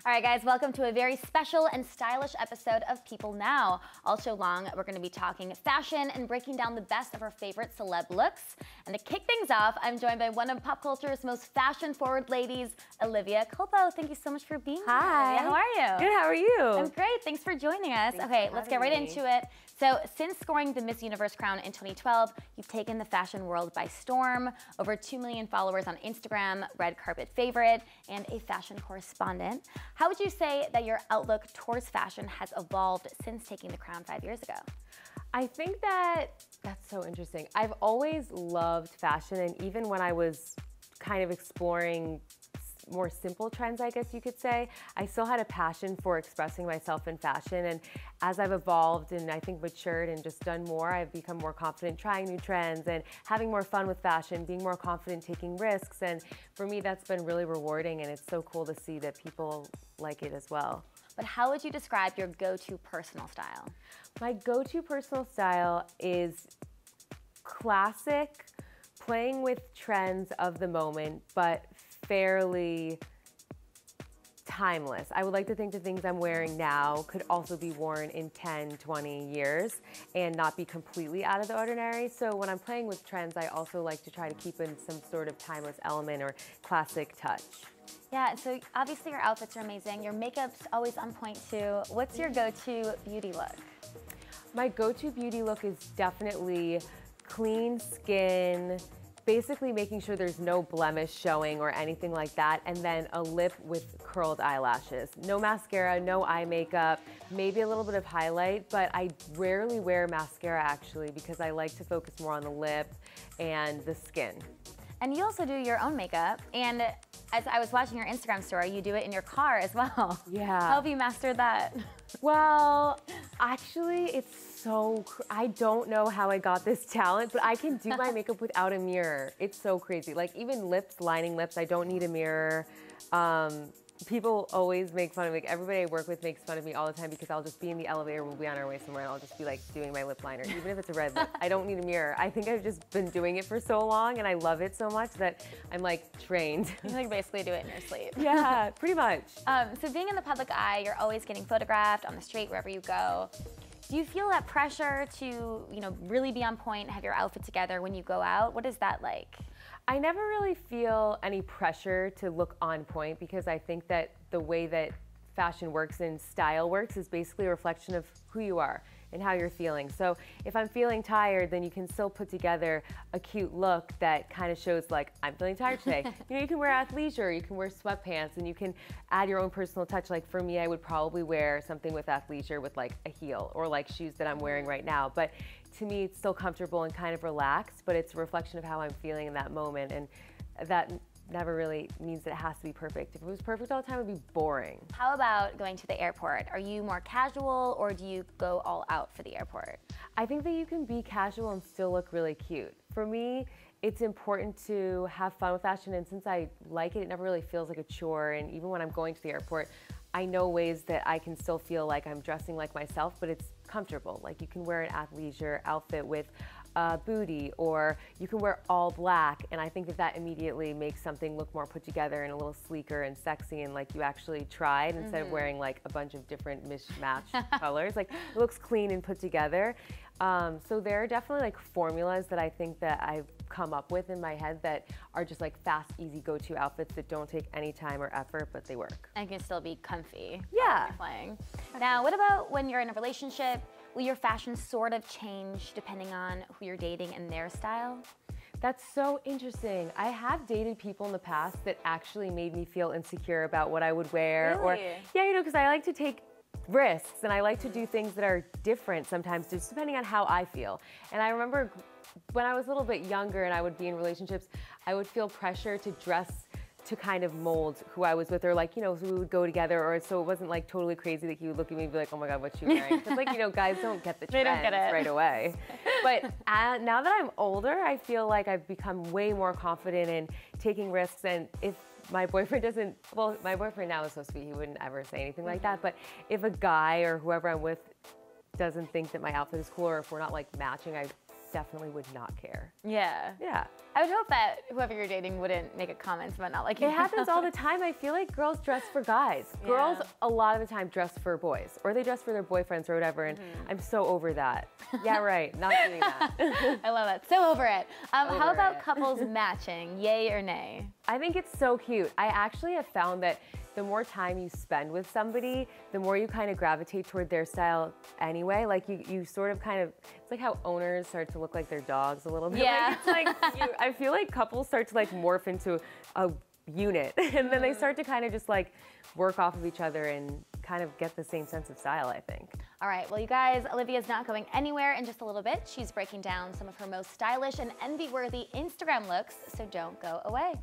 All right, guys, welcome to a very special and stylish episode of People Now. All show long, we're going to be talking fashion and breaking down the best of our favorite celeb looks. And to kick things off, I'm joined by one of pop culture's most fashion-forward ladies, Olivia Culpo. Thank you so much for being here. Hi. How are you? Good, how are you? I'm great. Thanks for joining us. Okay, let's get right into it. So, since scoring the Miss Universe crown in 2012, you've taken the fashion world by storm. Over 2 million followers on Instagram, red carpet favorite, and a fashion correspondent. How would you say that your outlook towards fashion has evolved since taking the crown 5 years ago? I think that's so interesting. I've always loved fashion, and even when I was kind of exploring more simple trends, I guess you could say, I still had a passion for expressing myself in fashion. And as I've evolved and I think matured and just done more, I've become more confident trying new trends and having more fun with fashion, being more confident taking risks. And for me, that's been really rewarding, and it's so cool to see that people like it as well. But how would you describe your go-to personal style? My go-to personal style is classic, playing with trends of the moment, but fairly timeless. I would like to think the things I'm wearing now could also be worn in 10, 20 years and not be completely out of the ordinary. So when I'm playing with trends, I also like to try to keep in some sort of timeless element or classic touch. Yeah, so obviously your outfits are amazing. Your makeup's always on point too. What's your go-to beauty look? My go-to beauty look is definitely clean skin, basically making sure there's no blemish showing or anything like that, and then a lip with curled eyelashes. No mascara, no eye makeup, maybe a little bit of highlight, but I rarely wear mascara actually because I like to focus more on the lip and the skin. And you also do your own makeup, and as I was watching your Instagram story, you do it in your car as well. Yeah. How have you mastered that? Well, actually, it's so, I don't know how I got this talent, but I can do my makeup without a mirror. It's so crazy. Like even lips, lining lips, I don't need a mirror. People always make fun of me. Like, everybody I work with makes fun of me all the time because I'll just be in the elevator, we'll be on our way somewhere, and I'll just be like doing my lip liner, even if it's a red lip. I don't need a mirror. I think I've just been doing it for so long and I love it so much that I'm like trained. You like basically do it in your sleep. Yeah, pretty much. So being in the public eye, you're always getting photographed on the street wherever you go. Do you feel that pressure to, really be on point, have your outfit together when you go out? What is that like? I never really feel any pressure to look on point because I think that the way that fashion works and style works is basically a reflection of who you are and how you're feeling. So if I'm feeling tired, then you can still put together a cute look that kind of shows like, I'm feeling tired today. You can wear athleisure, you can wear sweatpants, and you can add your own personal touch. Like for me, I would probably wear something with athleisure with like a heel or like shoes that I'm wearing right now. But to me, it's still comfortable and kind of relaxed, but it's a reflection of how I'm feeling in that moment. And that never really means that it has to be perfect. If it was perfect all the time, it would be boring. How about going to the airport? Are you more casual or do you go all out for the airport? I think that you can be casual and still look really cute. For me, it's important to have fun with fashion, and since I like it, it never really feels like a chore. And even when I'm going to the airport, I know ways that I can still feel like I'm dressing like myself, but it's comfortable. Like you can wear an athleisure outfit with booty, or you can wear all black, and I think that that immediately makes something look more put together and a little sleeker and sexy and like you actually tried instead of wearing like a bunch of different mismatched colors. Like it looks clean and put together. So there are definitely like formulas that I think that I've come up with in my head that are just like fast, easy go-to outfits that don't take any time or effort, but they work. And can still be comfy. Yeah. While you're playing. Now, what about when you're in a relationship? Will your fashion sort of change depending on who you're dating and their style? That's so interesting. I have dated people in the past that actually made me feel insecure about what I would wear. Really? Or, yeah, because I like to take risks and I like to do things that are different sometimes, just depending on how I feel. And I remember when I was a little bit younger and I would be in relationships, I would feel pressure to dress to kind of mold who I was with, or like, so we would go together, or so it wasn't like totally crazy that he would look at me and be like, oh my God, what's she wearing? Because like, guys don't get the trends right away. But now that I'm older, I feel like I've become way more confident in taking risks. And if my boyfriend doesn't, well, my boyfriend now is so sweet, he wouldn't ever say anything like that. But if a guy or whoever I'm with doesn't think that my outfit is cool, or if we're not like matching, I definitely would not care. Yeah. Yeah. I would hope that whoever you're dating wouldn't make a comment about not liking It happens all the time. I feel like girls dress for guys. Girls, a lot of the time, dress for boys. Or they dress for their boyfriends or whatever, and I'm so over that. Yeah, right. Not doing that. I love that. So over it. How about couples matching? Yay or nay? I think it's so cute. I actually have found that the more time you spend with somebody, the more you kind of gravitate toward their style anyway. Like you sort of kind of, it's like how owners start to look like their dogs a little bit. Yeah. Like, it's like I feel like couples start to like morph into a unit, and then they start to kind of just like work off of each other and kind of get the same sense of style, I think. All right, well, you guys, Olivia's not going anywhere in just a little bit. She's breaking down some of her most stylish and envy-worthy Instagram looks, so don't go away.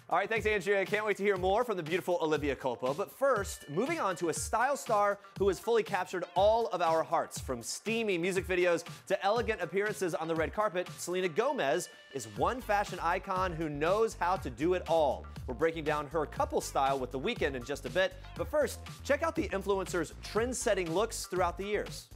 All right, thanks, Andrea. Can't wait to hear more from the beautiful Olivia Culpo. But first, moving on to a style star who has fully captured all of our hearts. From steamy music videos to elegant appearances on the red carpet, Selena Gomez is one fashion icon who knows how to do it all. We're breaking down her couple style with The Weeknd in just a bit. But first, check out the influencer's trend-setting looks throughout the years.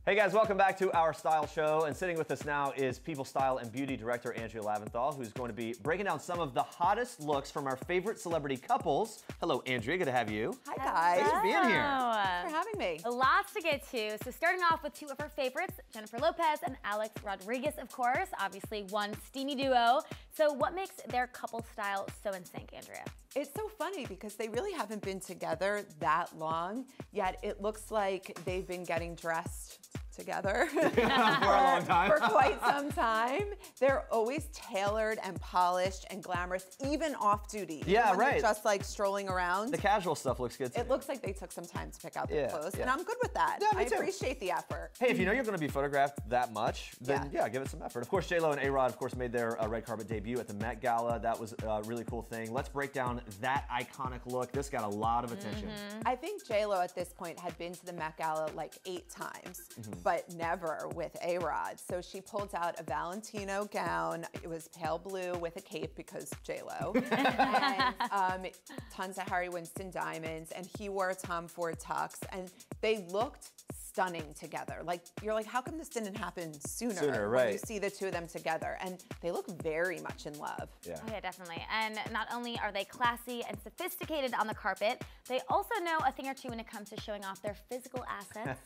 Hey guys, welcome back to our style show. And sitting with us now is People Style and Beauty Director Andrea Laventhal, who's going to be breaking down some of the hottest looks from our favorite celebrity couples. Hello, Andrea. Good to have you. Hi, guys. Thanks for being here. Thanks for having me. Lots to get to. So starting off with two of her favorites, Jennifer Lopez and Alex Rodriguez, of course. Obviously one steamy duo. So what makes their couple style so in sync, Andrea? It's so funny because they really haven't been together that long, yet it looks like they've been getting dressed together For a long time. for quite some time. They're always tailored and polished and glamorous, even off duty. Yeah, when right. They're just like strolling around. The casual stuff looks good too. It looks like they took some time to pick out their clothes, and I'm good with that. Yeah, me I too. appreciate the effort. Hey, if you know you're going to be photographed that much, then yeah, give it some effort. Of course, J-Lo and A-Rod, of course, made their red carpet debut at the Met Gala. That was a really cool thing. Let's break down that iconic look. This got a lot of attention. I think J-Lo at this point had been to the Met Gala like 8 times, but never with A-Rod. So she pulled out a Valentino gown. It was pale blue with a cape because J-Lo. And tons of Harry Winston diamonds. And he wore a Tom Ford tux. And they looked stunning together. Like, you're like, how come this didn't happen sooner? Right. When you see the two of them together. And they look very much in love. Yeah. Oh, yeah, definitely. And not only are they classy and sophisticated on the carpet, they also know a thing or two when it comes to showing off their physical assets.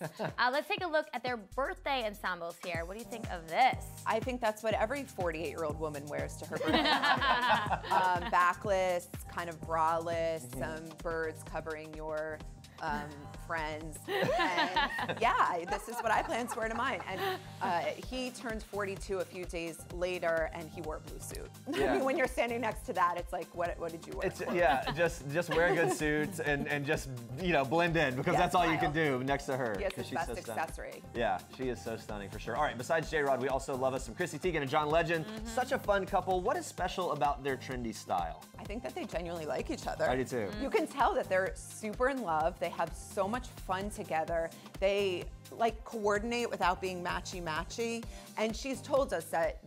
Let's take a look at their birthday ensembles here. What do you think of this? I think that's what every 48-year-old woman wears to her birthday. Backless, kind of braless, some birds covering your friends. And yeah, this is what I plan to wear to mine. And he turned 42 a few days later, and he wore a blue suit. Yeah. I mean, when you're standing next to that, it's like, what did you wear? Yeah, just wear a good suit and just, you know, blend in, because that's all you can do next to her. Yes, his she's best so stunning. accessory. Yeah, she is so stunning for sure. All right, besides J-Rod, we also love us some Chrissy Teigen and John Legend. Such a fun couple. What is special about their trendy style? I think that they genuinely like each other. I do too. You can tell that they're super in love. They have so much fun together. They like coordinate without being matchy-matchy. And she's told us that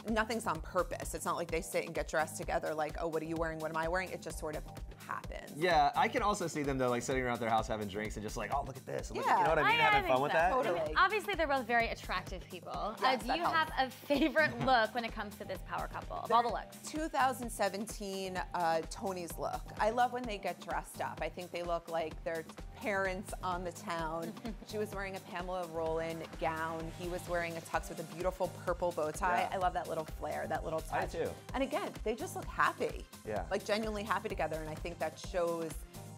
nothing's on purpose. It's not like they sit and get dressed together like, oh, what are you wearing? What am I wearing? It just sort of happens. Yeah, I can also see them though, like sitting around their house having drinks and just like, oh, look at this. Look at, Yeah. you know what I mean? Having fun with that. Totally. I mean, obviously, they're both very attractive people. Yes, Do that you helps. have a favorite look when it comes to this power couple of all the looks? 2017 Tony's look. I love when they get dressed up. I think they look like their parents on the town. She was wearing a Pamela Roland gown. He was wearing a tux with a beautiful purple bow tie. Yeah. I love that little flair, that little touch. I do too. And again, they just look happy. Yeah. Like genuinely happy together, and I think that shows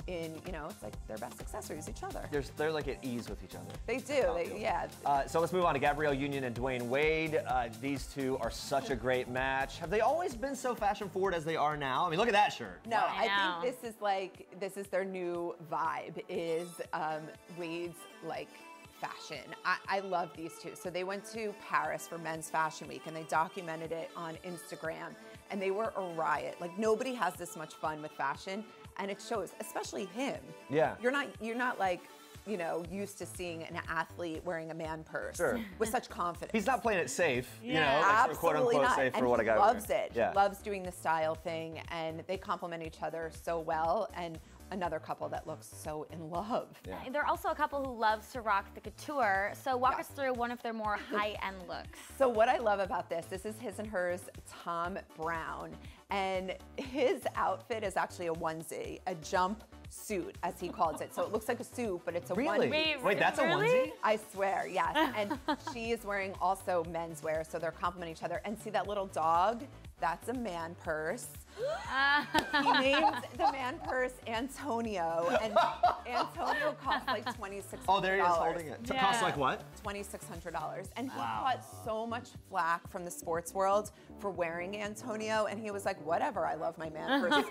in, you know, it's like their best accessories, each other. They're like at ease with each other. They do, yeah. So let's move on to Gabrielle Union and Dwayne Wade. These two are such a great match. Have they always been so fashion forward as they are now? I mean, look at that shirt. No, wow. I think this is their new vibe, is Wade's like fashion. I love these two. So they went to Paris for Men's Fashion Week and they documented it on Instagram and they were a riot. Like nobody has this much fun with fashion and it shows, especially him. Yeah. You're not like, you know, used to seeing an athlete wearing a man purse with such confidence. He's not playing it safe, you know, like absolutely quote unquote not. safe and for what I got. He loves it. Yeah. He loves doing the style thing and they complement each other so well. And another couple that looks so in love. Yeah. They're also a couple who loves to rock the couture. So walk us through one of their more high-end looks. So what I love about this is his and hers Tom Brown. And his outfit is actually a onesie, a jump suit, as he calls it. So it looks like a suit, but it's a onesie. Wait, that's a onesie? I swear, yes. And she is wearing also menswear, so they're complementing each other. And see that little dog? That's a man purse. He named the man purse Antonio, and Antonio costs like $2,600. Oh, there he is holding it. Yeah. Costs like what? $2,600. And he caught so much flack from the sports world for wearing Antonio, and he was like, whatever, I love my man purse,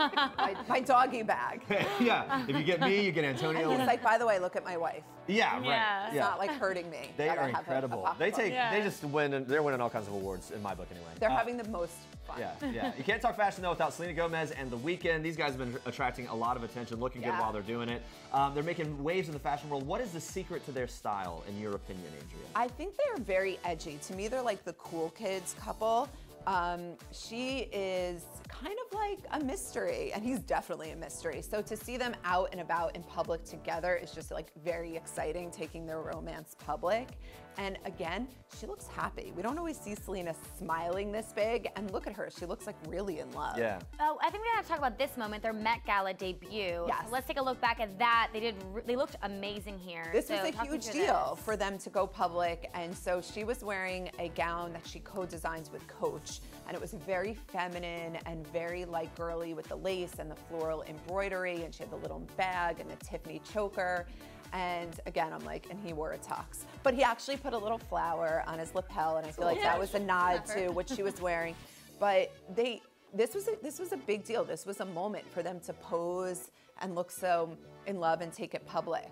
my doggy bag. Yeah, if you get me, you get Antonio. And he's like, by the way, look at my wife. Yeah, right. It's not like hurting me. They are incredible. They just win. They're winning all kinds of awards in my book anyway. They're having the most fun. Yeah. You can't talk fashion though without Selena Gomez and The Weeknd. These guys have been attracting a lot of attention, looking good while they're doing it. They're making waves in the fashion world. What is the secret to their style, in your opinion, Andrea? I think they're very edgy. To me, they're like the cool kids couple. She is kind of like a mystery, and he's definitely a mystery. So to see them out and about in public together is just like very exciting, taking their romance public. And again, she looks happy. We don't always see Selena smiling this big, and look at her, she looks like really in love. Yeah. Oh, I think we have to talk about this moment, their Met Gala debut. Yes. So let's take a look back at that. They looked amazing here. This was a huge deal for them to go public, and so she was wearing a gown that she co-designs with Coach, and it was very feminine and very like girly with the lace and the floral embroidery, and she had the little bag and the Tiffany choker. And again, I'm like, and he wore a tux. But he actually put a little flower on his lapel, and I feel like that was a nod to what she was wearing. But this was a big deal. This was a moment for them to pose and look so in love and take it public.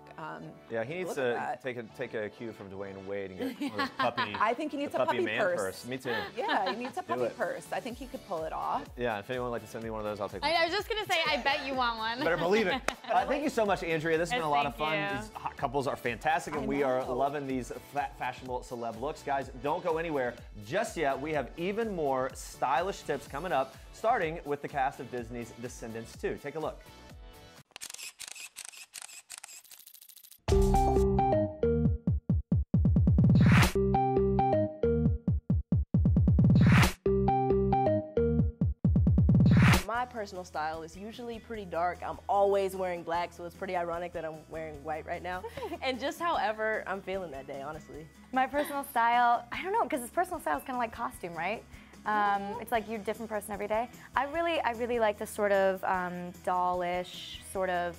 Yeah, he needs to take a cue from Dwayne Wade and get a puppy. I think he needs a puppy purse. Me too. Yeah, he needs a puppy purse. I think he could pull it off. Yeah, if anyone would like to send me one of those, I'll take one. I was just gonna say, I bet you want one. Better believe it. Thank you so much, Andrea. This has been a lot of fun. These hot couples are fantastic, and we are loving these fashionable celeb looks. Guys, don't go anywhere just yet. We have even more stylish tips coming up, starting with the cast of Disney's Descendants 2. Take a look. My personal style is usually pretty dark. I'm always wearing black, so it's pretty ironic that I'm wearing white right now. And just however I'm feeling that day, honestly. My personal style, I don't know, because personal style is kind of like costume, right? It's like you're a different person every day. I really like the sort of dollish, sort of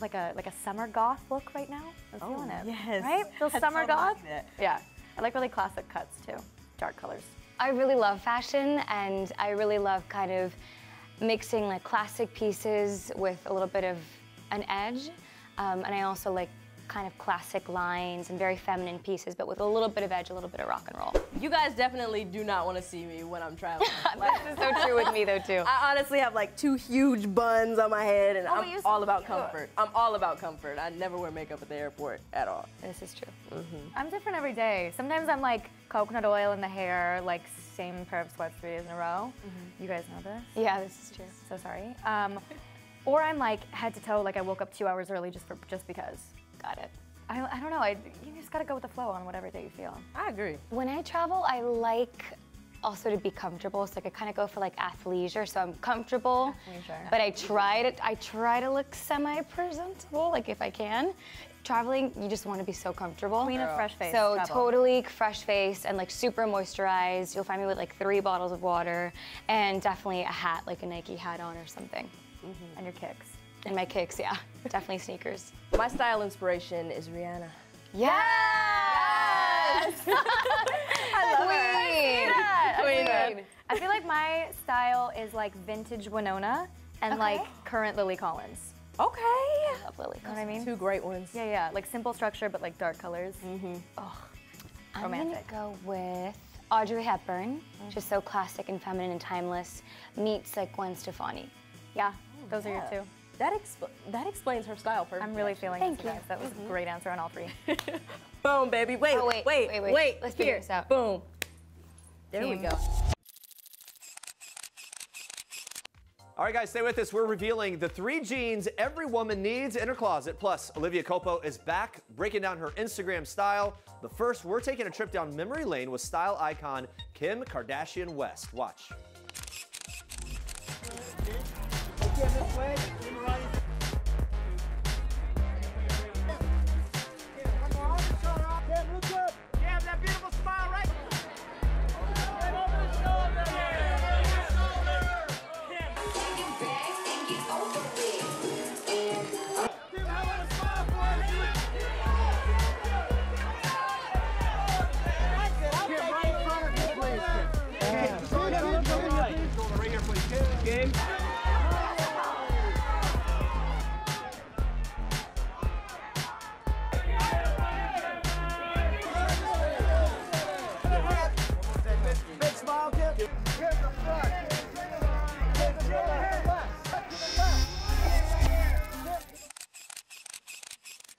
like a summer goth look right now. I'm feeling it. Yes. Right? Those summer goth? Like Yeah. I like really classic cuts too. Dark colors. I really love fashion, and I really love kind of mixing like classic pieces with a little bit of an edge. And I also like kind of classic lines and very feminine pieces, but with a little bit of edge, a little bit of rock and roll. You guys definitely do not want to see me when I'm traveling. This is so true with me though too. I honestly have like 2 huge buns on my head, and I'm all about comfort. I'm all about comfort. I never wear makeup at the airport at all. This is true. I'm different every day. Sometimes I'm like coconut oil in the hair, like same pair of sweats 3 days in a row. You guys know this? Yeah, this is true. So sorry. Or I'm like head to toe, like I woke up 2 hours early just because. Got it. I don't know. You just gotta go with the flow on whatever day you feel. I agree. When I travel, I like also to be comfortable. So I kind of go for like athleisure. So I'm comfortable, but I try to look semi-presentable, like if I can. Traveling, you just want to be so comfortable. Queen of fresh face. So totally fresh face and like super moisturized. You'll find me with like 3 bottles of water and definitely a hat, like a Nike hat on or something. And your kicks. And my kicks, yeah. Definitely sneakers. My style inspiration is Rihanna. Yes! I love it. Queen. I feel like my style is like vintage Winona and like current Lily Collins. Okay. I love Lily You know what I mean? Two great ones. Yeah, yeah, like simple structure but like dark colors. I'm Romantic. gonna go with Audrey Hepburn. She's so classic and feminine and timeless. Meets like Gwen Stefani. Yeah, those are your two. That explains her style perfectly. I'm really feeling Thank this, you guys. That was a great answer on all three. Boom, baby. Wait, Oh, wait. Let's figure Here. this out. Boom. There we go. All right, guys, stay with us. We're revealing the 3 jeans every woman needs in her closet. Plus, Olivia Culpo is back, breaking down her Instagram style. But first, we're taking a trip down memory lane with style icon Kim Kardashian West. Watch.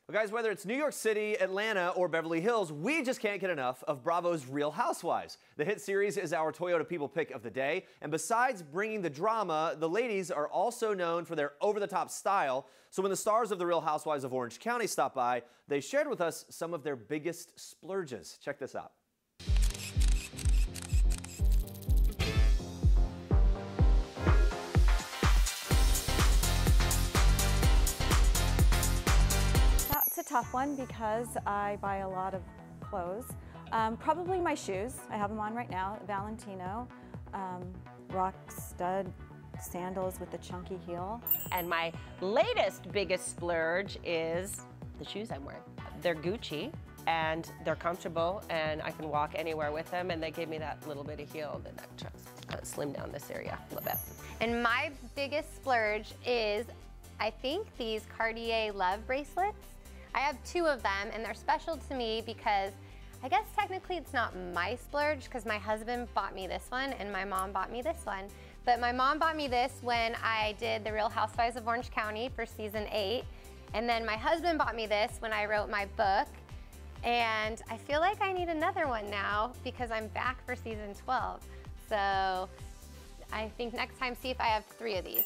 Well, guys, whether it's New York City, Atlanta, or Beverly Hills, we just can't get enough of Bravo's Real Housewives. The hit series is our Toyota People pick of the day, and besides bringing the drama, the ladies are also known for their over-the-top style. So when the stars of the Real Housewives of Orange County stopped by, they shared with us some of their biggest splurges. Check this out. That's a tough one because I buy a lot of clothes. Probably my shoes. I have them on right now. Valentino, rock stud sandals with the chunky heel. And my latest biggest splurge is the shoes I'm wearing. They're Gucci and they're comfortable and I can walk anywhere with them, and they give me that little bit of heel that I slim down this area a little bit. And my biggest splurge is, I think, these Cartier Love bracelets. I have 2 of them and they're special to me because I guess technically it's not my splurge because my husband bought me this one and my mom bought me this one. But my mom bought me this when I did the Real Housewives of Orange County for season 8. And then my husband bought me this when I wrote my book. And I feel like I need another one now because I'm back for season 12. So I think next time, see if I have 3 of these.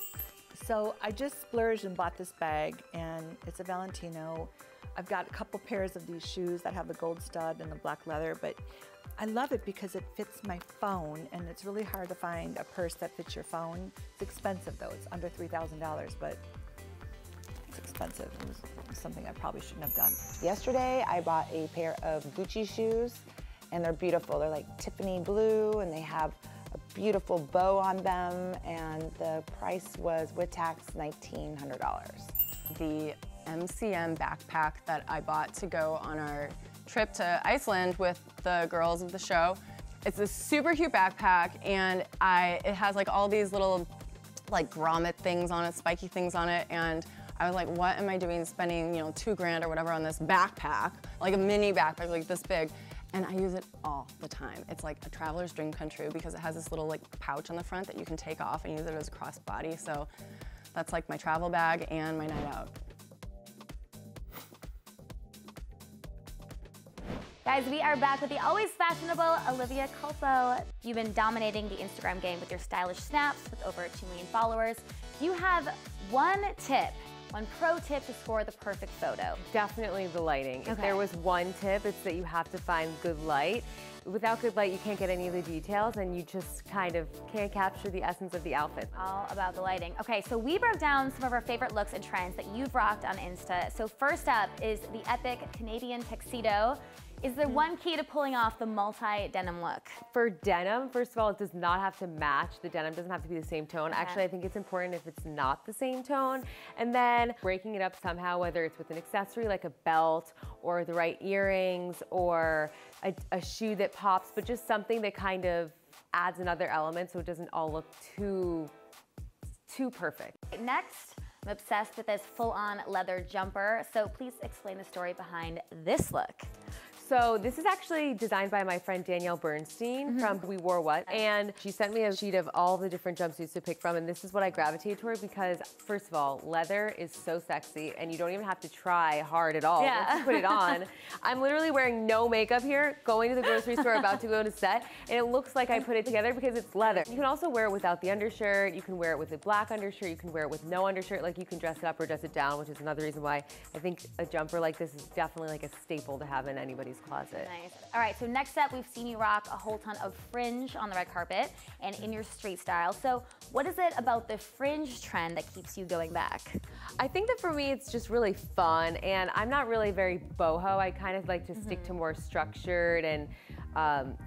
So I just splurged and bought this bag, and it's a Valentino. I've got a couple pairs of these shoes that have the gold stud and the black leather, but I love it because it fits my phone, and it's really hard to find a purse that fits your phone. It's expensive though, it's under $3,000, but it's expensive. It was something I probably shouldn't have done. Yesterday, I bought a pair of Gucci shoes, and they're beautiful. They're like Tiffany blue, and they have a beautiful bow on them, and the price was, with tax, $1,900. The MCM backpack that I bought to go on our trip to Iceland with the girls of the show. It's a super cute backpack, and it has like all these little like grommet things on it, spiky things on it, and I was like, what am I doing spending, $2 grand or whatever on this backpack, like a mini backpack like this big, and I use it all the time. It's like a traveler's dream come true because it has this little like pouch on the front that you can take off and use it as a crossbody, so that's like my travel bag and my night out. Guys, we are back with the always fashionable Olivia Culpo. You've been dominating the Instagram game with your stylish snaps with over 2 million followers. You have one pro tip to score the perfect photo. Definitely the lighting. If there was one tip, it's that you have to find good light. Without good light, you can't get any of the details, and you just kind of can't capture the essence of the outfit. All about the lighting. Okay, so we broke down some of our favorite looks and trends that you've rocked on Insta. So first up is the epic Canadian tuxedo. Is there one key to pulling off the multi-denim look? For denim, first of all, it does not have to match. The denim doesn't have to be the same tone. Actually, I think it's important if it's not the same tone. And then breaking it up somehow, whether it's with an accessory like a belt or the right earrings or a shoe that pops, but just something that kind of adds another element so it doesn't all look too perfect. Next, I'm obsessed with this full-on leather jumper. So please explain the story behind this look. So this is actually designed by my friend Danielle Bernstein from We Wore What, and she sent me a sheet of all the different jumpsuits to pick from, and this is what I gravitated toward because, first of all, leather is so sexy, and you don't even have to try hard at all. Yeah. Once you put it on. I'm literally wearing no makeup here, going to the grocery store, about to go to set, and it looks like I put it together because it's leather. You can also wear it without the undershirt, you can wear it with a black undershirt, you can wear it with no undershirt, like you can dress it up or dress it down, which is another reason why I think a jumper like this is definitely like a staple to have in anybody's closet. Nice. All right, so next up, we've seen you rock a whole ton of fringe on the red carpet and in your street style. So what is it about the fringe trend that keeps you going back? I think that for me, it's just really fun, and I'm not really very boho. I kind of like to stick to more structured and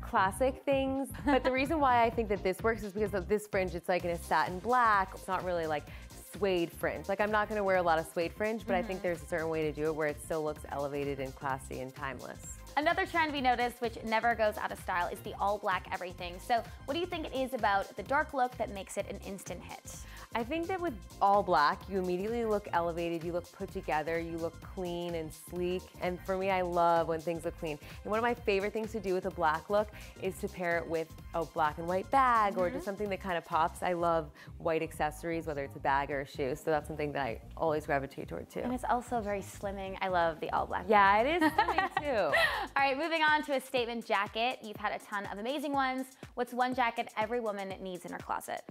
classic things. But the reason why I think that this works is because of this fringe. It's like in a satin black. It's not really like suede fringe. Like I'm not gonna wear a lot of suede fringe, but I think there's a certain way to do it where it still looks elevated and classy and timeless. Another trend we noticed, which never goes out of style, is the all black everything. So what do you think it is about the dark look that makes it an instant hit? I think that with all black, you immediately look elevated, you look put together, you look clean and sleek. And for me, I love when things look clean. And one of my favorite things to do with a black look is to pair it with a black and white bag or just something that kind of pops. I love white accessories, whether it's a bag or a shoe. So that's something that I always gravitate toward too. And it's also very slimming. I love the all black. Yeah, it is slimming too. All right, moving on to a statement jacket. You've had a ton of amazing ones. What's one jacket every woman needs in her closet?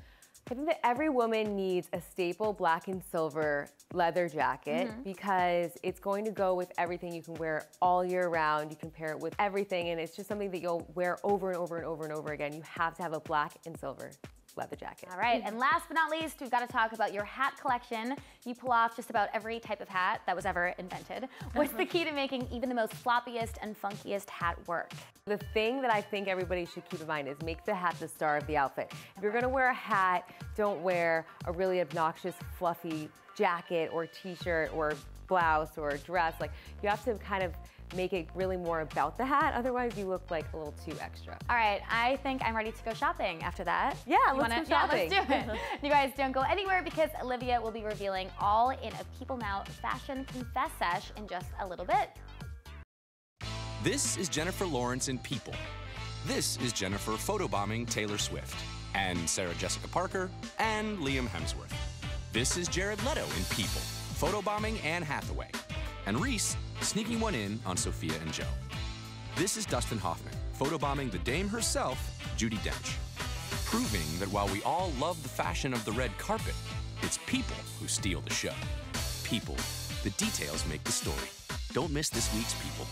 I think that every woman needs a staple black and silver leather jacket because it's going to go with everything. You can wear all year round. You can pair it with everything, and it's just something that you'll wear over and over and over and over again. You have to have a black and silver leather jacket. All right, and last but not least, we've got to talk about your hat collection. You pull off just about every type of hat that was ever invented. What's the key to making even the most floppiest and funkiest hat work? The thing that I think everybody should keep in mind is make the hat the star of the outfit. If you're gonna wear a hat, don't wear a really obnoxious, fluffy jacket or t-shirt or blouse or dress. Like, you have to kind of make it really more about the hat, otherwise you look like a little too extra. All right, I think I'm ready to go shopping after that. Yeah, let's go shopping. Yeah, let's do it. You guys don't go anywhere because Olivia will be revealing all in a People Now Fashion Confess Sesh in just a little bit. This is Jennifer Lawrence in People. This is Jennifer photobombing Taylor Swift, and Sarah Jessica Parker, and Liam Hemsworth. This is Jared Leto in People, photobombing Anne Hathaway, and Reese sneaking one in on Sophia and Joe. This is Dustin Hoffman, photobombing the dame herself, Judi Dench, proving that while we all love the fashion of the red carpet, it's people who steal the show. People, the details make the story. Don't miss this week's People.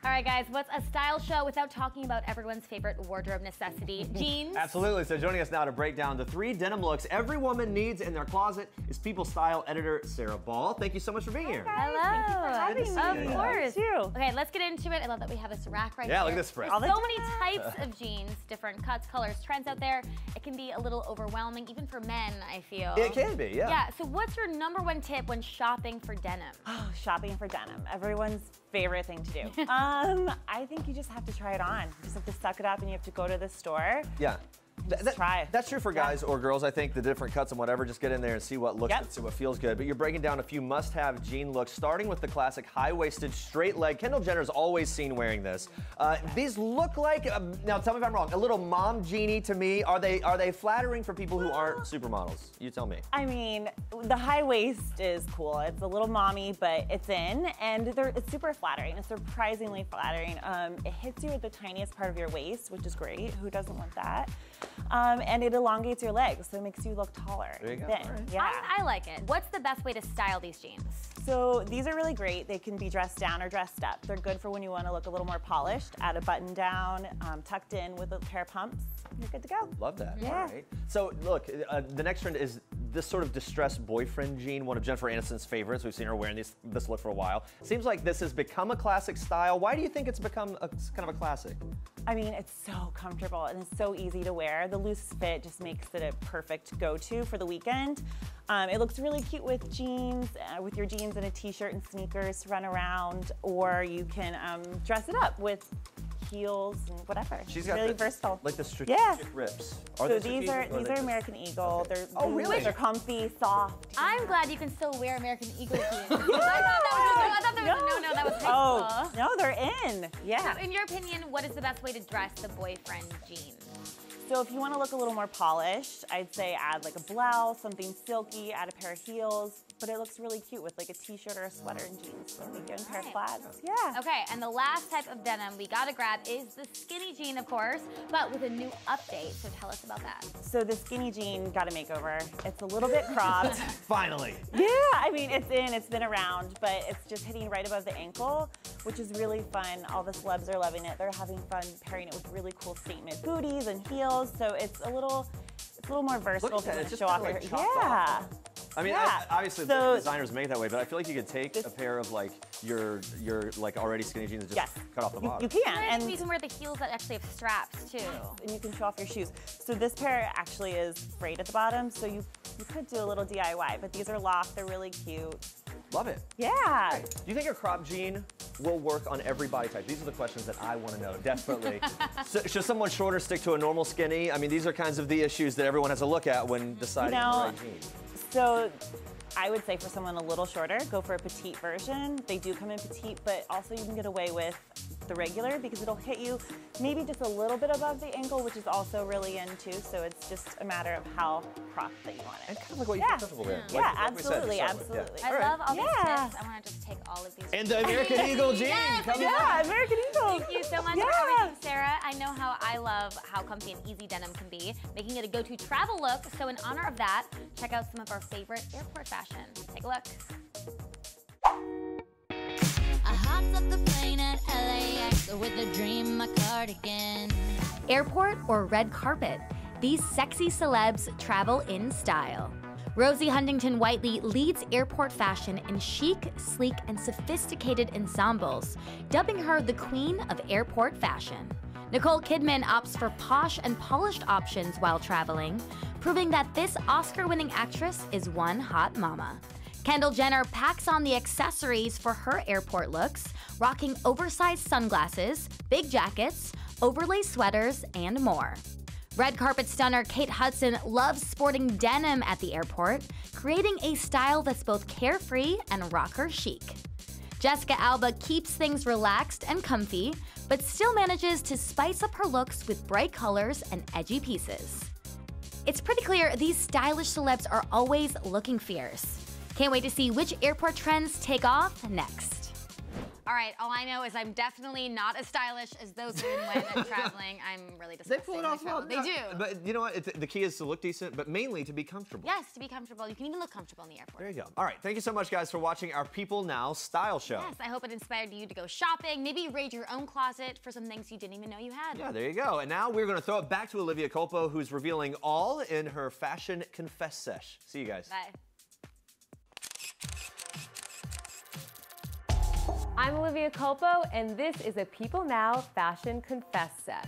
All right, guys, what's a style show without talking about everyone's favorite wardrobe necessity, jeans? Absolutely. So joining us now to break down the 3 denim looks every woman needs in their closet is People style editor Sarah Ball. Thank you so much for being here. Hello. Thank you for having me. Of course. Thank you. Okay, let's get into it. I love that we have this rack right here. Yeah, look at this spread. There's so many types of jeans, different cuts, colors, trends out there. It can be a little overwhelming, even for men, I feel. It can be, yeah. Yeah, so what's your #1 tip when shopping for denim? Oh, shopping for denim. Everyone's favorite thing to do. I think you just have to try it on. You just have to suck it up and you have to go to the store. Yeah. Try it. That's true for guys or girls, I think, the different cuts and whatever. Just get in there and see what looks good, see what feels good. But you're breaking down a few must-have jean looks, starting with the classic high-waisted straight leg. Kendall Jenner's always seen wearing this. These look like, now tell me if I'm wrong, a little mom jeanie to me. Are they flattering for people who aren't supermodels? You tell me. I mean, the high waist is cool. It's a little mommy, but it's in, and it's super flattering. It's surprisingly flattering. It hits you at the tiniest part of your waist, which is great. Who doesn't want that? And it elongates your legs, so it makes you look taller. There you go. Thin. Right. Yeah. I like it. What's the best way to style these jeans? So these are really great. They can be dressed down or dressed up. They're good for when you want to look a little more polished, add a button down, tucked in with a pair of pumps. You're good to go. Love that. Yeah. All right. So look, the next trend is this sort of distressed boyfriend jean, one of Jennifer Aniston's favorites. We've seen her wearing this look for a while. Seems like this has become a classic style. Why do you think it's become kind of a classic? I mean, it's so comfortable and it's so easy to wear. The loose fit just makes it a perfect go-to for the weekend. It looks really cute with jeans, with your jeans and a t-shirt and sneakers to run around, or you can dress it up with heels and whatever. She's got really versatile. Like the strategic rips. So these are American Eagle. Okay. They're really? They're comfy, soft. I'm glad you can still wear American Eagle jeans. I thought that was that was high Oh, no, they're in. Yeah. So in your opinion, what is the best way to dress the boyfriend jean? So if you want to look a little more polished, I'd say add like a blouse, something silky, add a pair of heels, but it looks really cute with like a t-shirt or a sweater and jeans. So maybe a pair of flats. Yeah. Okay, and the last type of denim we gotta grab is the skinny jean, of course, but with a new update. So tell us about that. So the skinny jean got a makeover. It's a little bit cropped. Finally. Yeah, I mean, it's been around, but it's just hitting right above the ankle, which is really fun. All the celebs are loving it. They're having fun pairing it with really cool statement booties and heels. So it's a little more versatile to show off your. Yeah. I mean, obviously the designers make it that way, but I feel like you could take a pair of like your like already skinny jeans and just cut off the bottom. You can, and you can wear the heels that actually have straps too. And you can show off your shoes. So this pair actually is frayed at the bottom, so you could do a little DIY, but these are locked. They're really cute. Love it. Yeah. Do you think a crop jean will work on every body type? These are the questions that I want to know, desperately. So, should someone shorter stick to a normal skinny? I mean, these are kinds of the issues that everyone has to look at when deciding the right jean. So I would say for someone a little shorter, go for a petite version. They do come in petite, but also you can get away with the regular because it'll hit you maybe just a little bit above the ankle, which is also really in too. So it's just a matter of how cropped that you want it. And kind of like what you feel comfortable with. Yeah, like absolutely, we said to start with. absolutely. I love all these tips. I want to just take all of these. And the American Eagle jean. Yeah, American Eagle. Thank you so much for everything, Sarah. I know how I love how comfy and easy denim can be, making it a go-to travel look. So in honor of that, check out some of our favorite airport fashion. Take a look. I hopped up the plane at LAX with a dream, my cardigan. Airport or red carpet, these sexy celebs travel in style. Rosie Huntington-Whiteley leads airport fashion in chic, sleek, and sophisticated ensembles, dubbing her the queen of airport fashion. Nicole Kidman opts for posh and polished options while traveling, proving that this Oscar-winning actress is one hot mama. Kendall Jenner packs on the accessories for her airport looks, rocking oversized sunglasses, big jackets, overlay sweaters, and more. Red carpet stunner Kate Hudson loves sporting denim at the airport, creating a style that's both carefree and rocker chic. Jessica Alba keeps things relaxed and comfy, but still manages to spice up her looks with bright colors and edgy pieces. It's pretty clear these stylish celebs are always looking fierce. Can't wait to see which airport trends take off next. All right, all I know is I'm definitely not as stylish as those women when traveling. I'm really disgusting. They pull it off well. They do. But you know what? The key is to look decent, but mainly to be comfortable. Yes, to be comfortable. You can even look comfortable in the airport. There you go. All right, thank you so much, guys, for watching our People Now style show. Yes, I hope it inspired you to go shopping, maybe raid your own closet for some things you didn't even know you had. Yeah, there you go. And now we're going to throw it back to Olivia Culpo, who's revealing all in her Fashion Confess Sesh. See you guys. Bye. I'm Olivia Culpo, and this is a People Now Fashion Confess Sesh.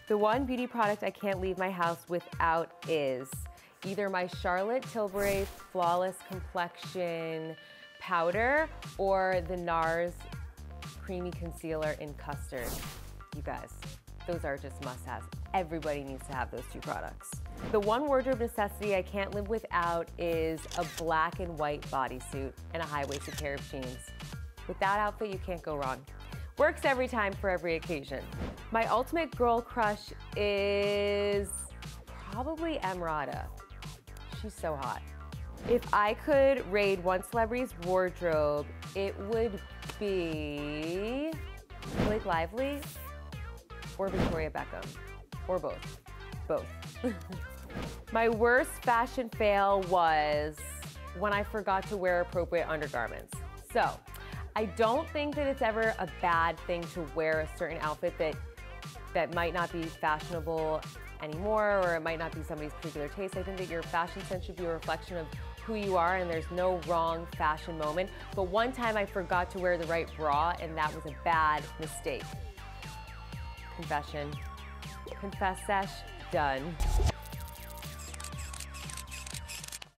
The one beauty product I can't leave my house without is either my Charlotte Tilbury Flawless Complexion Powder or the NARS Creamy Concealer in Custard. You guys, those are just must-haves. Everybody needs to have those two products. The one wardrobe necessity I can't live without is a black and white bodysuit and a high-waisted pair of jeans. With that outfit, you can't go wrong. Works every time for every occasion. My ultimate girl crush is probably Emrata. She's so hot. If I could raid one celebrity's wardrobe, it would be Blake Lively or Victoria Beckham, or both. Both. My worst fashion fail was when I forgot to wear appropriate undergarments. So, I don't think that it's ever a bad thing to wear a certain outfit that might not be fashionable anymore, or it might not be somebody's particular taste. I think that your fashion sense should be a reflection of who you are, and there's no wrong fashion moment. But one time I forgot to wear the right bra, and that was a bad mistake. Confession. Confess sesh, done.